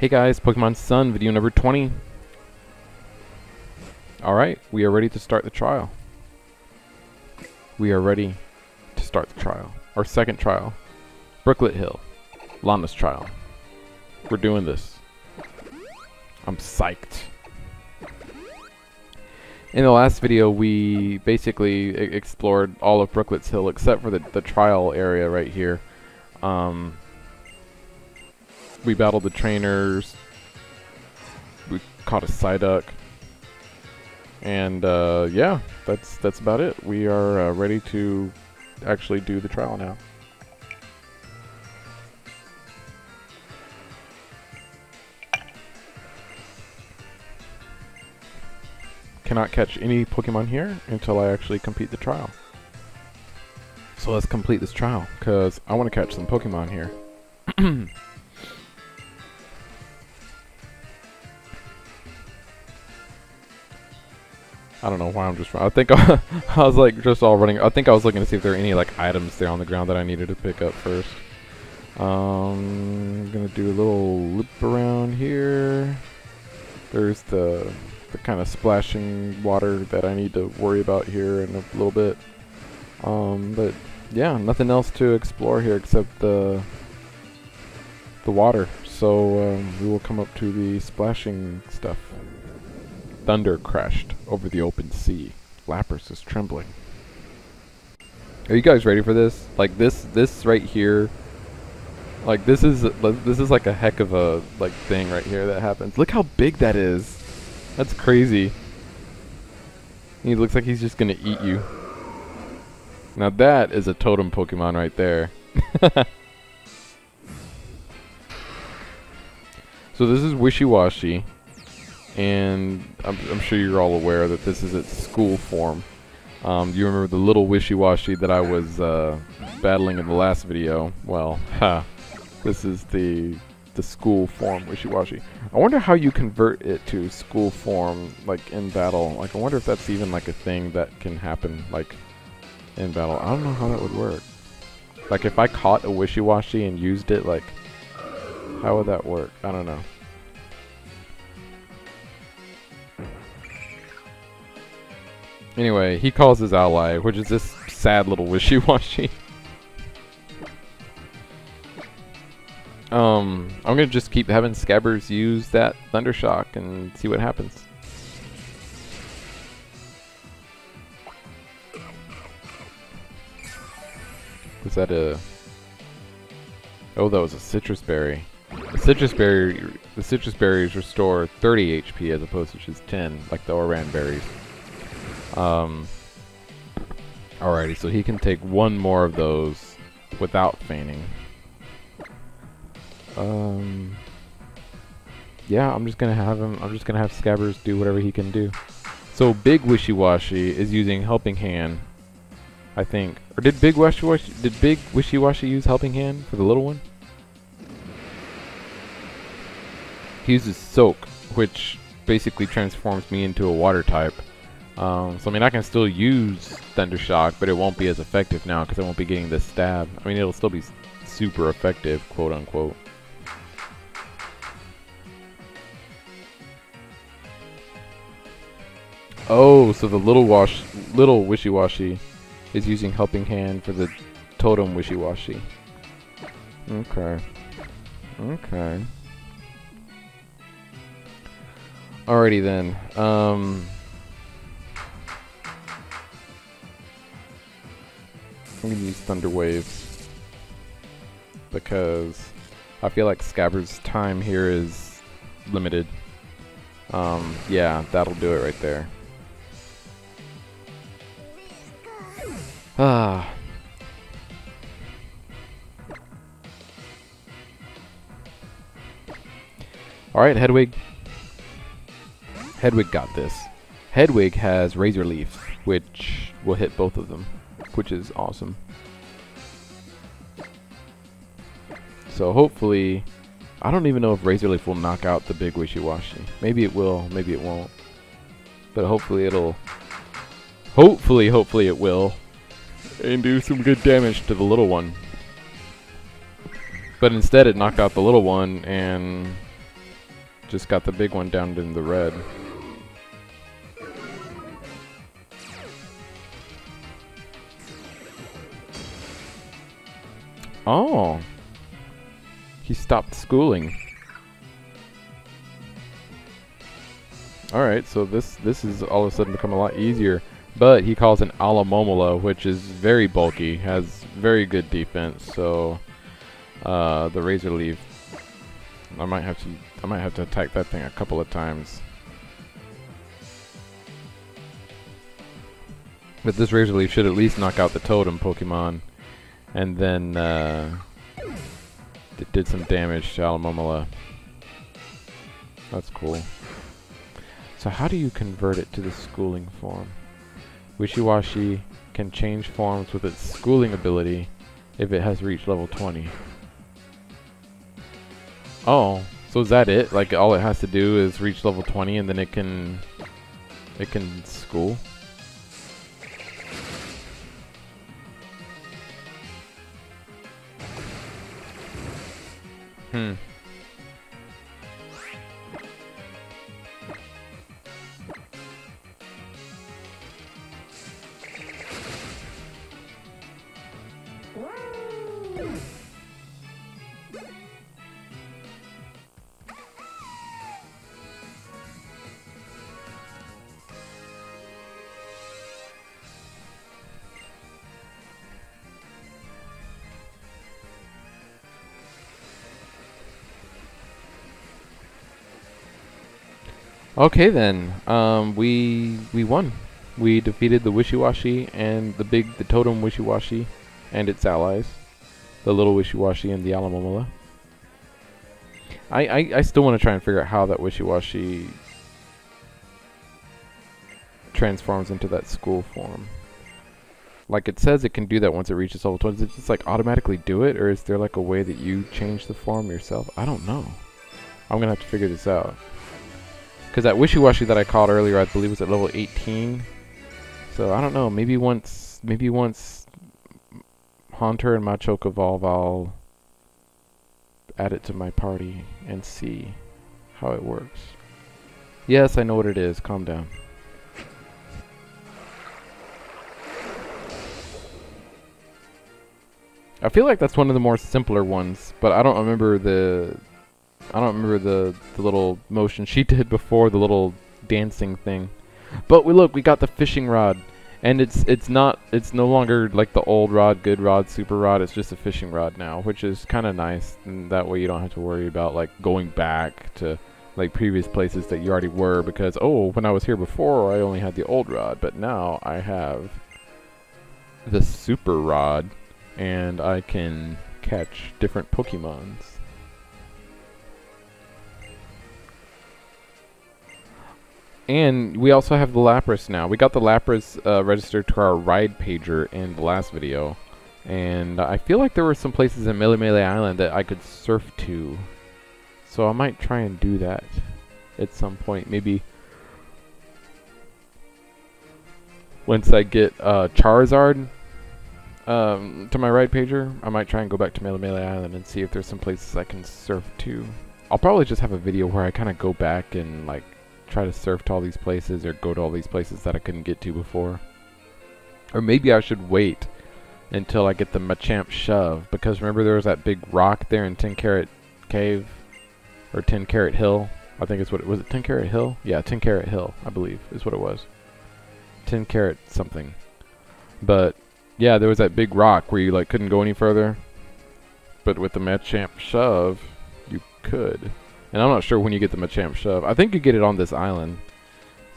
Hey guys, Pokemon Sun video number 20. Alright, we are ready to start the trial. We are ready to start the trial. Our second trial. Brooklet Hill. Lana's trial. We're doing this. I'm psyched. In the last video, we basically explored all of Brooklet Hill except for the trial area right here. We battled the trainers. We caught a Psyduck. And yeah, that's about it. We are ready to actually do the trial now. Cannot catch any Pokemon here until I actually complete the trial. So let's complete this trial, because I want to catch some Pokemon here. I don't know why I'm just... I think I was like just all running. I think I was looking to see if there are any like items there on the ground that I needed to pick up first. I'm gonna do a little loop around here. There's the kind of splashing water that I need to worry about here in a little bit. But yeah, nothing else to explore here except the water. So we will come up to the splashing stuff. Thunder crashed over the open sea. Lapras is trembling. Are you guys ready for this? Like this right here. Like this is like a heck of a like thing right here that happens. Look how big that is. That's crazy. He looks like he's just gonna eat you. Now that is a totem Pokemon right there. So this is Wishy-Washy. And I'm sure you're all aware that this is its school form. You remember the little Wishy-Washy that I was battling in the last video? Well, this is the school form Wishy-Washy. I wonder how you convert it to school form, like in battle. Like I wonder if that's even like a thing that can happen, like in battle. I don't know how that would work. Like if I caught a Wishy-Washy and used it, like how would that work? I don't know. Anyway, he calls his ally, which is this sad little Wishy-Washy. I'm gonna just keep having Scabbers use that Thundershock and see what happens. Was that a... Oh, that was a Citrus Berry. The Citrus berries restore 30 HP as opposed to just 10, like the Oran berries. Alrighty, so he can take one more of those without feigning. Yeah, I'm just gonna have Scabbers do whatever he can do. So Big Wishy-Washy is using Helping Hand, I think. Or did Big Wishy-Washy use Helping Hand for the little one? He uses Soak, which basically transforms me into a water type. So I mean I can still use Thundershock, but it won't be as effective now because I won't be getting this stab. I mean it'll still be super effective, quote unquote. Oh, so the little Wishy-Washy is using Helping Hand for the totem Wishy-Washy. Okay. Okay. Alrighty then. I'm gonna use Thunder Wave because I feel like Scabbers' time here is limited. Yeah, that'll do it right there. Alright, Hedwig. Hedwig got this. Hedwig has Razor Leaf, which will hit both of them, which is awesome. So hopefully, I don't even know if Razor Leaf will knock out the Big Wishy-Washy. Maybe it will, maybe it won't. But hopefully it'll... Hopefully it will. And do some good damage to the little one. But instead it knocked out the little one and Just got the big one down in the red. Oh. He stopped schooling. Alright, so this is all of a sudden become a lot easier. But he calls an Alamomola, which is very bulky, has very good defense, so the Razor Leaf, I might have to attack that thing a couple of times. But this Razor Leaf should at least knock out the Totem Pokemon. And then it did some damage to Alamomola. That's cool. So how do you convert it to the schooling form? Wishiwashi can change forms with its schooling ability if it has reached level 20. Oh, so is that it? Like all it has to do is reach level 20 and then it can school? Hmm. Okay then, we won. We defeated the Wishiwashi and the Totem Wishiwashi and its allies, the little Wishiwashi and the Alamomola. I still want to try and figure out how that Wishiwashi transforms into that school form. Like it says it can do that once it reaches level 20. Does it just like automatically do it, or is there like a way that you change the form yourself? I don't know. I'm gonna have to figure this out. Because that Wishiwashi that I caught earlier, I believe, was at level 18. So I don't know. Maybe once Haunter and Machoke evolve, I'll add it to my party and see how it works. Yes, I know what it is. Calm down. I feel like that's one of the more simpler ones, but I don't remember the little motion she did before, the little dancing thing. But we got the fishing rod, and it's no longer like the old rod, good rod, super rod. It's just a fishing rod now, which is kind of nice, and that way you don't have to worry about like going back to like previous places that you already were, because oh, when I was here before I only had the old rod, but now I have the super rod and I can catch different Pokemons. And we also have the Lapras now. We got the Lapras registered to our ride pager in the last video. And I feel like there were some places in Melemele Island that I could surf to. So I might try and do that at some point. Maybe once I get Charizard to my ride pager, I might try and go back to Melemele Island and see if there's some places I can surf to. I'll probably just have a video where I kind of go back and like try to surf to all these places or go to all these places that I couldn't get to before. Or maybe I should wait until I get the Machamp Shove, because remember there was that big rock there in 10 Carat Cave, or 10 Carat Hill. I think it's what it was. It 10 Carat Hill? Yeah, 10 Carat Hill, I believe is what it was. 10 Carat something. But yeah, there was that big rock where you like couldn't go any further. But with the Machamp Shove, you could. And I'm not sure when you get the Machamp Shove. I think you get it on this island.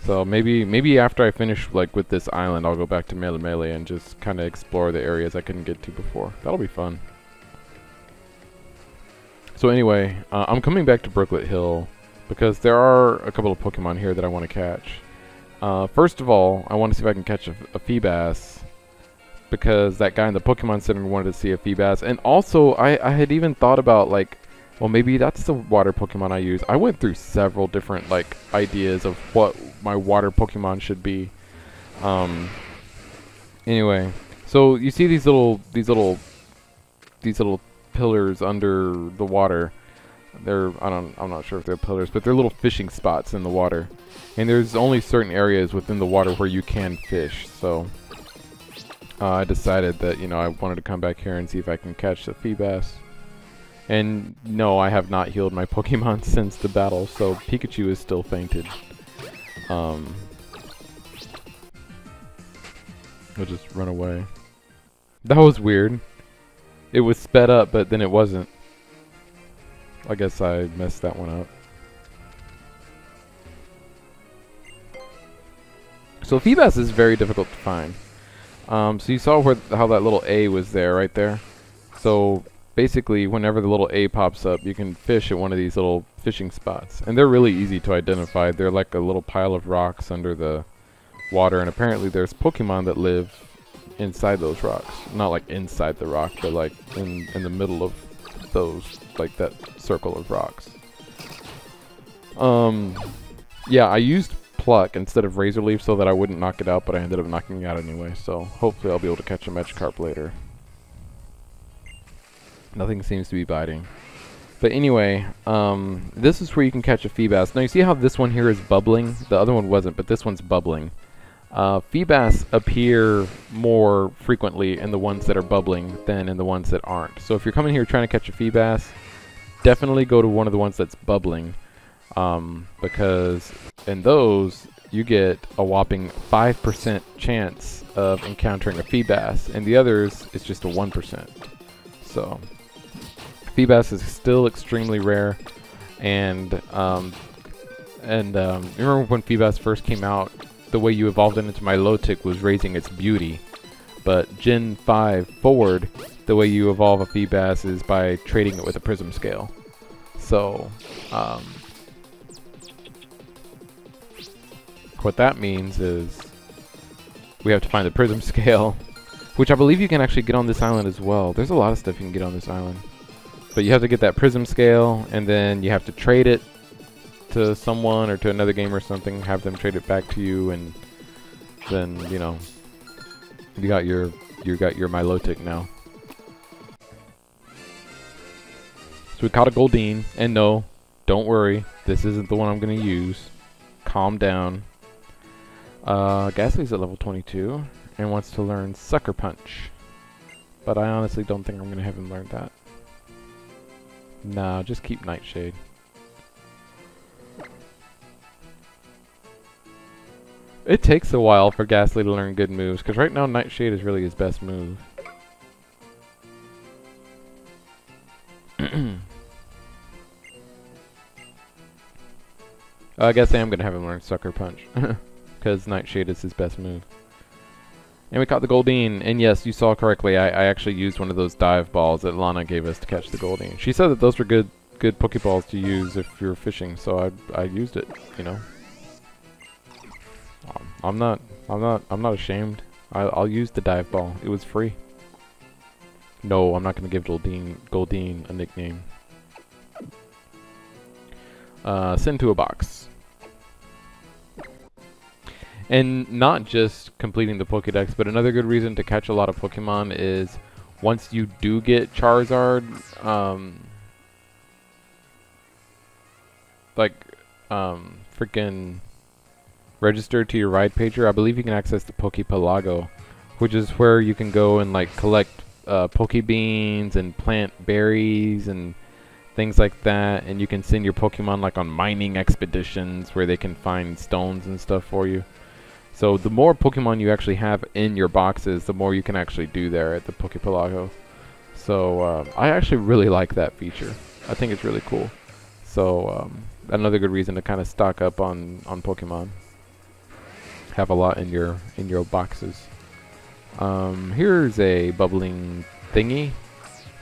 So maybe after I finish like with this island, I'll go back to Melemele and just kind of explore the areas I couldn't get to before. That'll be fun. So anyway, I'm coming back to Brooklet Hill because there are a couple of Pokemon here that I want to catch. First of all, I want to see if I can catch a Feebas, because that guy in the Pokemon Center wanted to see a Feebas. And also, I had even thought about like, well, maybe that's the water Pokemon I use. I went through several different like ideas of what my water Pokemon should be. Anyway, so you see these little pillars under the water. I'm not sure if they're pillars, but they're little fishing spots in the water. And there's only certain areas within the water where you can fish. So I decided that, you know, I wanted to come back here and see if I can catch the Feebas. And no, I have not healed my Pokemon since the battle, so Pikachu is still fainted. He'll just run away. That was weird. It was sped up, but then it wasn't. I guess I messed that one up. So Feebas is very difficult to find. So you saw how that little A was there, right there. So basically, whenever the little A pops up, you can fish at one of these little fishing spots. And they're really easy to identify. They're like a little pile of rocks under the water. And apparently there's Pokemon that live inside those rocks. Not like inside the rock, but like in the middle of those, like that circle of rocks. Yeah, I used Pluck instead of Razor Leaf so that I wouldn't knock it out, but I ended up knocking it out anyway. So hopefully I'll be able to catch a Magikarp later. Nothing seems to be biting. But anyway, this is where you can catch a Feebas. Now you see how this one here is bubbling? The other one wasn't, but this one's bubbling. Feebas appear more frequently in the ones that are bubbling than in the ones that aren't. So if you're coming here trying to catch a Feebas, definitely go to one of the ones that's bubbling. Because in those, you get a whopping 5% chance of encountering a Feebas, and the others, it's just a 1%. So Feebas is still extremely rare, and remember when Feebas first came out, the way you evolved it into Milotic was raising its beauty. But Gen 5 forward, the way you evolve a Feebas is by trading it with a Prism Scale. So, what that means is we have to find the Prism Scale, which I believe you can actually get on this island as well. There's a lot of stuff you can get on this island. But you have to get that Prism Scale, and then you have to trade it to someone or to another game or something, have them trade it back to you, and then, you know, you got your Milotic now. So we caught a Goldeen, and no, don't worry, this isn't the one I'm going to use. Calm down. Ghastly's at level 22 and wants to learn Sucker Punch, but I honestly don't think I'm going to have him learn that. No, just keep Nightshade. It takes a while for Ghastly to learn good moves, because right now Nightshade is really his best move. I guess I am going to have him learn Sucker Punch, because Nightshade is his best move. And we caught the Goldeen, and yes, you saw correctly, I actually used one of those dive balls that Lana gave us to catch the Goldeen. She said that those were good Pokeballs to use if you're fishing, so I used it, you know. I'm not ashamed. I'll use the dive ball. It was free. No, I'm not going to give Goldeen a nickname. Send to a box. And not just completing the Pokédex, but another good reason to catch a lot of Pokemon is once you do get Charizard, freaking registered to your ride pager, I believe you can access the Poképelago, which is where you can go and like collect Pokebeans and plant berries and things like that, and you can send your Pokemon like on mining expeditions where they can find stones and stuff for you. So the more Pokemon you actually have in your boxes, the more you can actually do there at the Poképelago. So I actually really like that feature. I think it's really cool. So another good reason to kind of stock up on Pokemon. Have a lot in your boxes. Here's a bubbling thingy.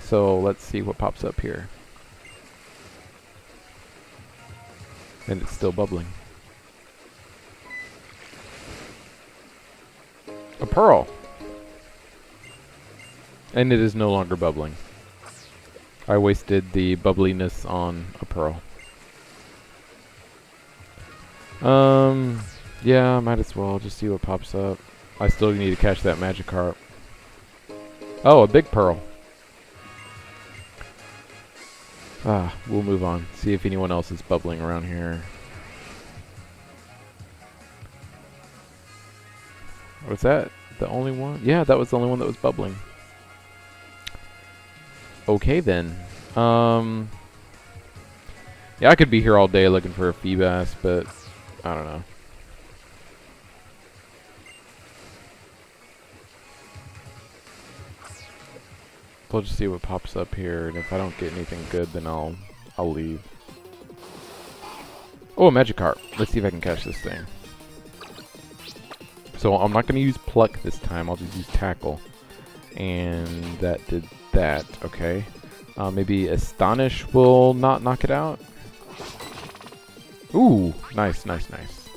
So let's see what pops up here. And it's still bubbling. A pearl. And it is no longer bubbling. I wasted the bubbliness on a pearl. Yeah, might as well just see what pops up. I still need to catch that Magikarp. Oh, a big pearl. We'll move on. See if anyone else is bubbling around here. Was that the only one? Yeah, that was the only one that was bubbling. Okay then. Yeah, I could be here all day looking for a Feebas, but I don't know. We'll just see what pops up here, and if I don't get anything good, then I'll leave. Oh, a Magikarp. Let's see if I can catch this thing. So I'm not going to use Pluck this time. I'll just use Tackle. And that did that. Okay. Maybe Astonish will not knock it out. Ooh, nice, nice, nice.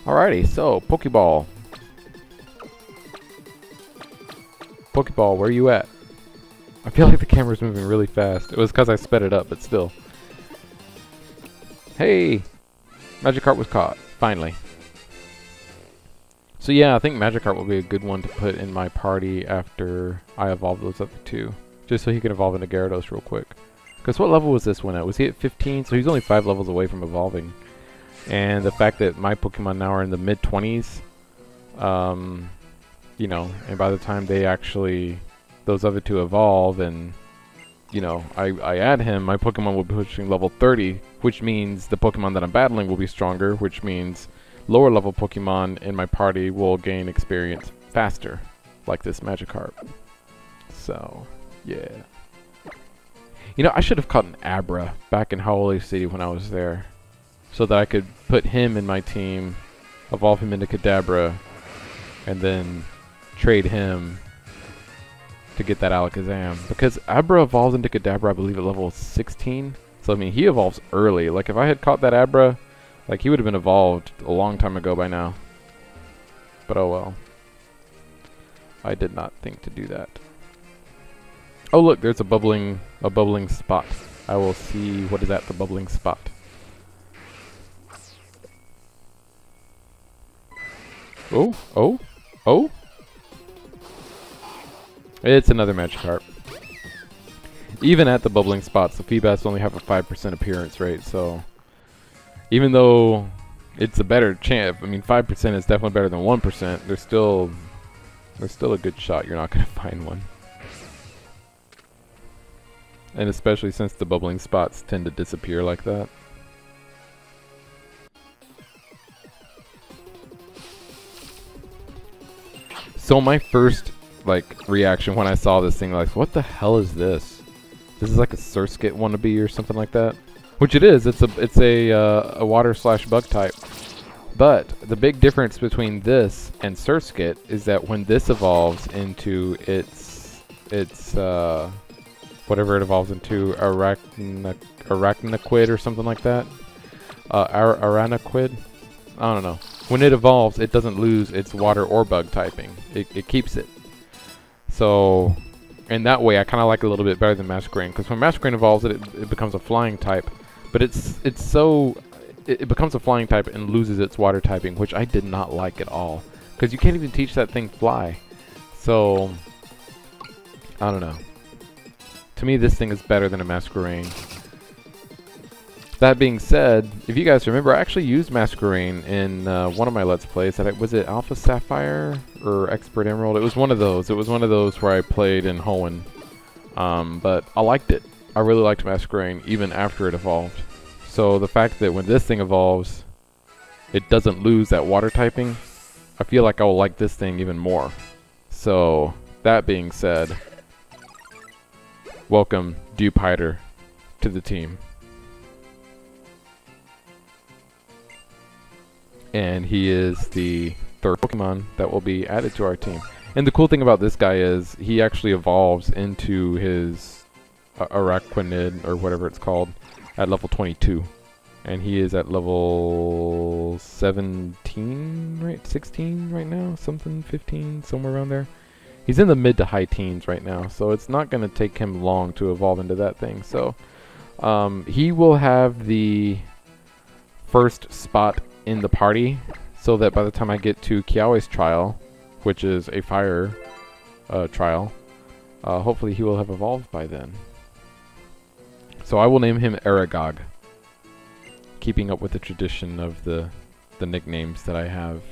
Alrighty, so Pokeball. Pokeball, where you at? I feel like the camera's moving really fast. It was because I sped it up, but still. Hey! Magikarp was caught, finally. So yeah, I think Magikarp will be a good one to put in my party after I evolve those other two. Just so he can evolve into Gyarados real quick. Because what level was this one at? Was he at 15? So he's only 5 levels away from evolving. And the fact that my Pokemon now are in the mid-20s, you know, and by the time they actually, those other two evolve and, you know, I add him, my Pokemon will be pushing level 30, which means the Pokemon that I'm battling will be stronger, which means lower level Pokemon in my party will gain experience faster, like this Magikarp. So, yeah. You know, I should have caught an Abra back in Howley City when I was there, so that I could put him in my team, evolve him into Kadabra, and then trade him to get that Alakazam. Because Abra evolves into Kadabra, I believe, at level 16. So, I mean, he evolves early. Like, if I had caught that Abra, like, he would have been evolved a long time ago by now. But oh well. I did not think to do that. Oh look, there's a bubbling spot. I will see what is at the bubbling spot. Oh, oh, oh. It's another Magikarp. Even at the bubbling spots, the Feebas only have a 5% appearance rate, so even though it's a better chance, I mean 5% is definitely better than 1%, there's still a good shot you're not going to find one. And especially since the bubbling spots tend to disappear like that. So my first reaction when I saw this thing, like, what the hell is this? This is like a Surskit wannabe or something like that. Which it is. It's a water/bug type. But the big difference between this and Surskit is that when this evolves into its whatever it evolves into, Arachnoquid or something like that. Arachnoquid? I don't know. When it evolves, it doesn't lose its water or bug typing. It keeps it. So, in that way, I kind of like it a little bit better than Masquerain, because when Masquerain evolves, it becomes a flying type. But it becomes a flying type and loses its water typing, which I did not like at all, because you can't even teach that thing fly. So, I don't know. To me, this thing is better than a Masquerain. That being said, if you guys remember, I actually used Masquerain in one of my Let's Plays. Was it Alpha Sapphire or Expert Emerald? It was one of those. It was one of those where I played in Hoenn. But I liked it. I really liked Masquerain even after it evolved. So the fact that when this thing evolves, it doesn't lose that water typing, I feel like I will like this thing even more. So, that being said, welcome Dewpider to the team. And he is the third Pokemon that will be added to our team. And the cool thing about this guy is he actually evolves into his Araquanid, or whatever it's called, at level 22. And he is at level 17, right? 16 right now? Something, 15, somewhere around there. He's in the mid to high teens right now, so it's not going to take him long to evolve into that thing. So he will have the first spot in the party, so that by the time I get to Kiawe's trial, which is a fire trial, hopefully he will have evolved by then. So I will name him Aragog, keeping up with the tradition of the nicknames that I have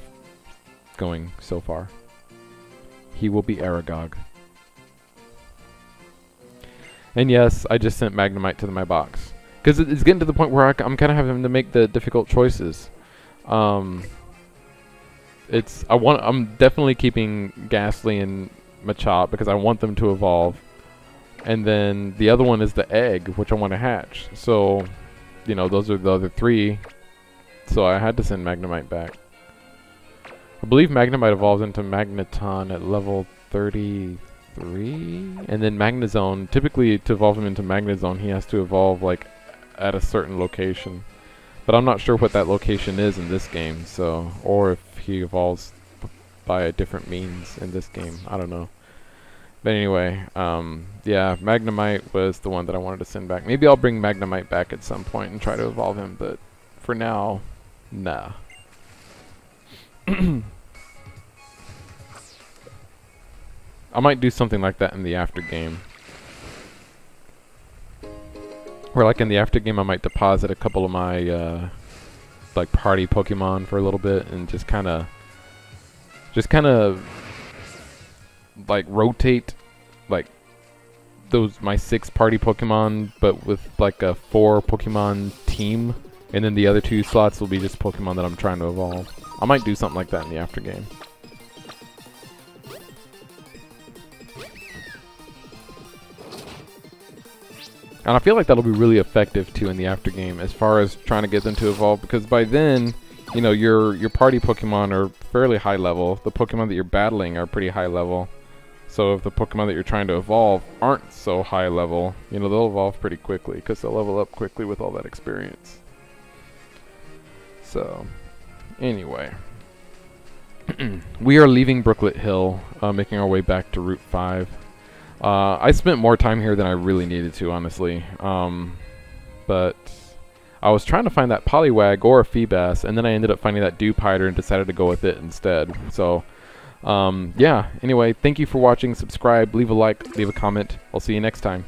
going so far. He will be Aragog. And yes, I just sent Magnemite to my box. Because it's getting to the point where I'm kind of having to make the difficult choices. I'm definitely keeping Ghastly and Machop because I want them to evolve. And then the other one is the egg, which I want to hatch. So, you know, those are the other three. So I had to send Magnemite back. I believe Magnemite evolves into Magneton at level 33. And then Magnezone, typically to evolve him into Magnezone, he has to evolve like at a certain location. But I'm not sure what that location is in this game, so, or if he evolves by a different means in this game. I don't know. But anyway, yeah, Magnemite was the one that I wanted to send back. Maybe I'll bring Magnemite back at some point and try to evolve him, but for now, nah. I might do something like that in the after game. Where like in the after game I might deposit a couple of my like party Pokemon for a little bit and just kinda like rotate like my 6 party Pokemon, but with like a 4 Pokemon team, and then the other 2 slots will be just Pokemon that I'm trying to evolve. I might do something like that in the after game. And I feel like that'll be really effective too in the after game as far as trying to get them to evolve, because by then, you know, your party Pokemon are fairly high level. The Pokemon that you're battling are pretty high level. So if the Pokemon that you're trying to evolve aren't so high level, you know, they'll evolve pretty quickly because they'll level up quickly with all that experience. So, anyway. We are leaving Brooklet Hill, making our way back to Route 5. I spent more time here than I really needed to, honestly. But I was trying to find that Poliwag or a Feebas, and then I ended up finding that Dewpider and decided to go with it instead. So, yeah. Anyway, thank you for watching. Subscribe, leave a like, leave a comment. I'll see you next time.